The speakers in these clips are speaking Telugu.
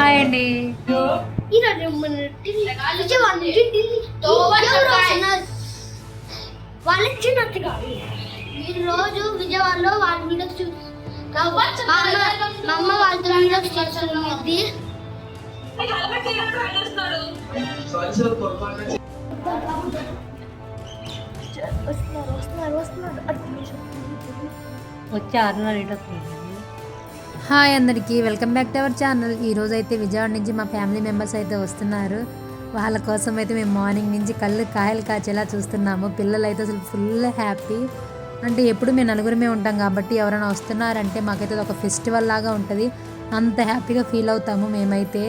హాయ్ అండి. ఈరోజు మన విజయవాడ నుంచి ఢిల్లీ వాళ్ళు ఇచ్చినట్టు కాదు. ఈరోజు విజయవాడలో వాళ్ళ వీడియోస్ చూస్తాం. మా అమ్మ వాళ్ళతో వీడియోస్ చేస్తుంది. వచ్చి 6:30 లీటర్స్. హాయ్ అందరికీ, welcome back to our channel. ఈరోజు అయితే విజయవాడ నుంచి మా ఫ్యామిలీ మెంబర్స్ అయితే వస్తున్నారు. వాళ్ళ కోసం అయితే మేము మార్నింగ్ నుంచి కాయలు కాచేలా చూస్తున్నాము. పిల్లలు అయితే అసలు ఫుల్ హ్యాపీ. అంటే ఎప్పుడు మేము నలుగురమే ఉంటాం కాబట్టి ఎవరైనా వస్తున్నారంటే మాకైతే ఒక ఫెస్టివల్ లాగా ఉంటుంది. అంత హ్యాపీగా ఫీల్ అవుతాము మేమైతే.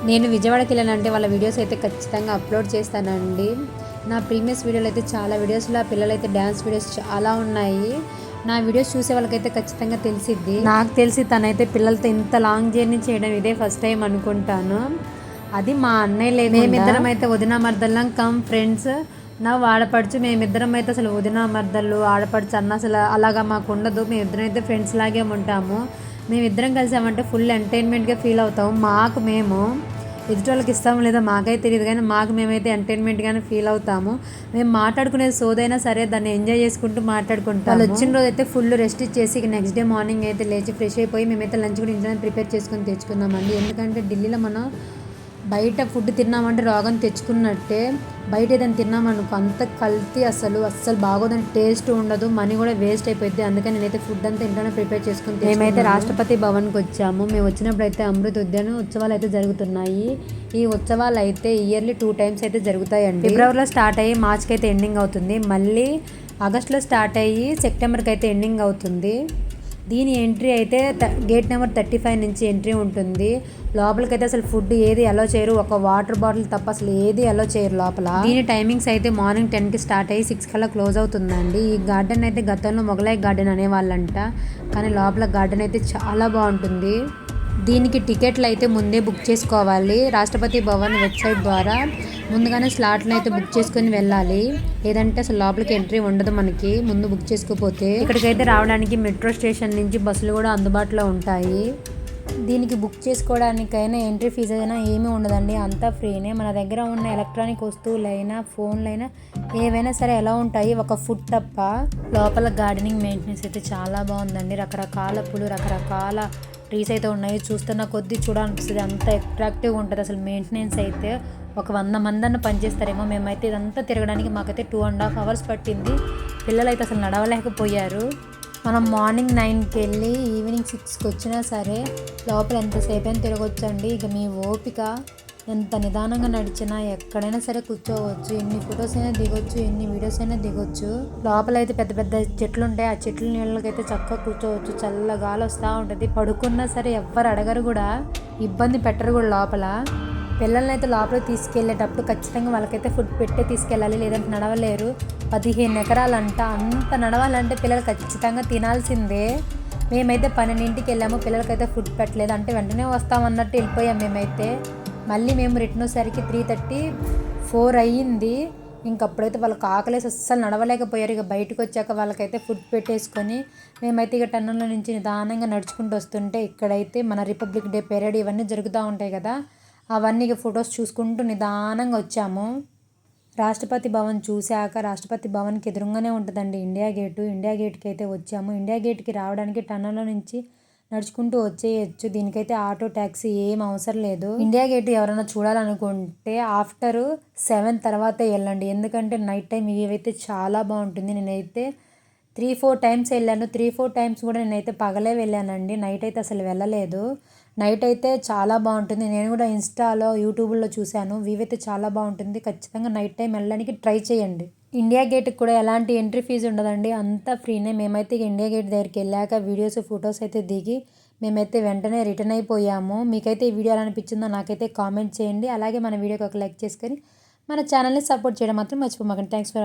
నేను విజయవాడకి వెళ్ళానంటే వాళ్ళ వీడియోస్ అయితే ఖచ్చితంగా అప్లోడ్ చేస్తానండి. నా ప్రీవియస్ వీడియోలు అయితే చాలా వీడియోస్లో పిల్లలు అయితే డ్యాన్స్ వీడియోస్ చాలా ఉన్నాయి. నా వీడియోస్ చూసే వాళ్ళకైతే ఖచ్చితంగా తెలిసిద్ది. నాకు తెలిసి తనైతే పిల్లలతో ఇంత లాంగ్ జర్నీ చేయడం ఇదే ఫస్ట్ టైం అనుకుంటాను. అది మా అన్నయ్య లేదు, మేమిద్దరం అయితే వదిన మర్దల్లం కమ్ ఫ్రెండ్స్. నా ఆడపడుచు మేమిద్దరం అయితే అసలు వదిన మర్దళ్ళు ఆడపడుచు అన్న అసలు అలాగా మాకు ఉండదు. మేమిద్దరం అయితే ఫ్రెండ్స్ లాగే ఉంటాము. మేమిద్దరం కలిసామంటే ఫుల్ ఎంటర్టైన్మెంట్గా ఫీల్ అవుతాము. మాకు మేము ఎదుటి వాళ్ళకి ఇస్తాము లేదా మాకైతే తెలియదు, కానీ మాకు మేమైతే ఎంటర్టైన్మెంట్గానే ఫీల్ అవుతాము. మేము మాట్లాడుకునేది సోదైనా సరే దాన్ని ఎంజాయ్ చేసుకుంటూ మాట్లాడుకుంటాం. వాళ్ళు వచ్చిన రోజు అయితే ఫుల్ రెస్ట్ ఇచ్చేసి నెక్స్ట్ డే మార్నింగ్ అయితే లేచి ఫ్రెష్ అయిపోయి మేమైతే లంచ్ కూడా ఇంట్లోనే ప్రిపేర్ చేసుకొని తెచ్చుకున్నామండి. ఎందుకంటే ఢిల్లీలో మనం బయట ఫుడ్ తిన్నామంటే రోగం తెచ్చుకున్నట్టే. బయట ఏదైనా తిన్నామనుకో అంత కల్తీ, అస్సలు బాగోదని, టేస్ట్ ఉండదు, మనీ కూడా వేస్ట్ అయిపోద్ది. అందుకని నేనైతే ఫుడ్ అంతా ఇంట్లోనే ప్రిపేర్ చేసుకుని మేమైతే రాష్ట్రపతి భవన్కి వచ్చాము. మేము వచ్చినప్పుడు అయితే అమృత ఉద్యానం ఉత్సవాలు అయితే జరుగుతున్నాయి. ఈ ఉత్సవాలు అయితే ఇయర్లీ 2 times అయితే జరుగుతాయండి. ఫిబ్రవరిలో స్టార్ట్ అయ్యి మార్చ్కి అయితే ఎండింగ్ అవుతుంది. మళ్ళీ ఆగస్టులో స్టార్ట్ అయ్యి సెప్టెంబర్కి అయితే ఎండింగ్ అవుతుంది. దీని ఎంట్రీ అయితే గేట్ నెంబర్ 35 నుంచి ఎంట్రీ ఉంటుంది. లోపలికైతే అసలు ఫుడ్ ఏది అలో చేయరు, ఒక వాటర్ బాటిల్ తప్ప అసలు ఏది అలో చేయరు లోపల. దీని టైమింగ్స్ అయితే మార్నింగ్ 10కి స్టార్ట్ అయ్యి 6 కల్లా క్లోజ్ అవుతుందండి. ఈ గార్డెన్ అయితే గతంలో మొగలాయి గార్డెన్ అనేవాళ్ళంట, కానీ లోపల గార్డెన్ అయితే చాలా బాగుంటుంది. దీనికి టికెట్లు అయితే ముందే బుక్ చేసుకోవాలి. రాష్ట్రపతి భవన్ వెబ్సైట్ ద్వారా ముందుగానే స్లాట్లను అయితే బుక్ చేసుకొని వెళ్ళాలి. లేదంటే అసలు లోపలికి ఎంట్రీ ఉండదు మనకి ముందు బుక్ చేసుకోకపోతే. ఇక్కడికైతే రావడానికి మెట్రో స్టేషన్ నుంచి బస్సులు కూడా అందుబాటులో ఉంటాయి. దీనికి బుక్ చేసుకోవడానికైనా ఎంట్రీ ఫీజు అయినా ఏమీ ఉండదండి, అంతా ఫ్రీనే. మన దగ్గర ఉన్న ఎలక్ట్రానిక్ వస్తువులైనా ఫోన్లైనా ఏవైనా సరే ఎలా ఉంటాయి, ఒక ఫుడ్ తప్ప. లోపల గార్డెనింగ్ మెయింటెనెన్స్ అయితే చాలా బాగుందండి. రకరకాల పూలు, రకరకాల ట్రీస్ అయితే ఉన్నాయి. చూస్తున్న కొద్దీ చూడాలనిపిస్తుంది, అంత అట్రాక్టివ్గా ఉంటుంది. అసలు మెయింటెనెన్స్ అయితే ఒక 100 మంది అన్న పనిచేస్తారేమో. మేమైతే ఇదంతా తిరగడానికి మాకైతే 2.5 hours పట్టింది. పిల్లలు అయితే అసలు నడవలేకపోయారు. మనం మార్నింగ్ 9కి వెళ్ళి ఈవినింగ్ 6కి వచ్చినా సరే లోపల ఎంతసేపు అయినా తిరగొచ్చండి. ఇక మీ ఓపిక, ఎంత నిదానంగా నడిచినా ఎక్కడైనా సరే కూర్చోవచ్చు, ఎన్ని ఫొటోస్ అయినా దిగొచ్చు, ఎన్ని వీడియోస్ అయినా దిగొచ్చు. లోపల అయితే పెద్ద పెద్ద చెట్లు ఉంటాయి, ఆ చెట్ల నీళ్ళకైతే చక్కగా కూర్చోవచ్చు, చల్ల గాలి వస్తూ ఉంటుంది. పడుకున్నా సరే ఎవ్వరు అడగరు కూడా, ఇబ్బంది పెట్టరు కూడా. లోపల పిల్లల్ని అయితే లోపలికి తీసుకెళ్ళేటప్పుడు ఖచ్చితంగా వాళ్ళకైతే ఫుడ్ పెట్టే తీసుకెళ్ళాలి, లేదంటే నడవలేరు. 15 ఎకరాలంట, అంత నడవాలంటే పిల్లలు ఖచ్చితంగా తినాల్సిందే. మేమైతే 12ంటికి వెళ్ళాము, పిల్లలకైతే ఫుడ్ పెట్టలేదు, అంటే వెంటనే వస్తామన్నట్టు వెళ్ళిపోయాం మేమైతే. మళ్ళీ మేము రిటర్న్ వచ్చేసరికి 3:30, 4 అయ్యింది. ఇంకప్పుడైతే వాళ్ళకి ఆకలేసి అస్సలు నడవలేకపోయారు. ఇక బయటకు వచ్చాక వాళ్ళకైతే ఫుడ్ పెట్టేసుకొని మేమైతే ఇక టన్నుల నుంచి నిదానంగా నడుచుకుంటూ వస్తుంటే ఇక్కడైతే మన రిపబ్లిక్ డే పెరేడ్ ఇవన్నీ జరుగుతూ ఉంటాయి కదా, అవన్నీ ఇక ఫొటోస్ చూసుకుంటూ నిదానంగా వచ్చాము. రాష్ట్రపతి భవన్ చూశాక రాష్ట్రపతి భవన్కి ఎదురుగానే ఉంటుందండి ఇండియా గేటు. ఇండియా గేట్కి అయితే వచ్చాము. ఇండియా గేట్కి రావడానికి టన్నుల నుంచి నడుచుకుంటూ వచ్చేయచ్చు. దీనికైతే ఆటో ట్యాక్సీ ఏం అవసరం లేదు. ఇండియా గేట్ ఎవరైనా చూడాలనుకుంటే ఆఫ్టర్ 7 తర్వాతే వెళ్ళండి, ఎందుకంటే నైట్ టైం ఇవైతే చాలా బాగుంటుంది. నేనైతే 3-4 times వెళ్ళాను. 3-4 times కూడా నేనైతే పగలే వెళ్ళానండి, నైట్ అయితే అసలు వెళ్ళలేదు. నైట్ అయితే చాలా బాగుంటుంది. నేను కూడా ఇన్స్టాలో యూట్యూబ్లో చూశాను, వ్యూ అయితే చాలా బాగుంటుంది. ఖచ్చితంగా నైట్ టైం వెళ్ళడానికి ట్రై చేయండి. ఇండియా గేట్కి కూడా ఎలాంటి ఎంట్రీ ఫీజు ఉండదండి, అంతా ఫ్రీనే. మేమైతే ఇండియా గేట్ దగ్గరికి వెళ్ళాక వీడియోస్ ఫొటోస్ అయితే దిగి మేమైతే వెంటనే రిటర్న్ అయిపోయాము. మీకైతే ఈ వీడియో ఎలా అనిపించిందో నాకైతే కామెంట్ చేయండి. అలాగే మన వీడియోకి ఒక లైక్ చేసుకొని మన ఛానల్ని సపోర్ట్ చేయడం మాత్రం మర్చిపోమాకండి. Thanks for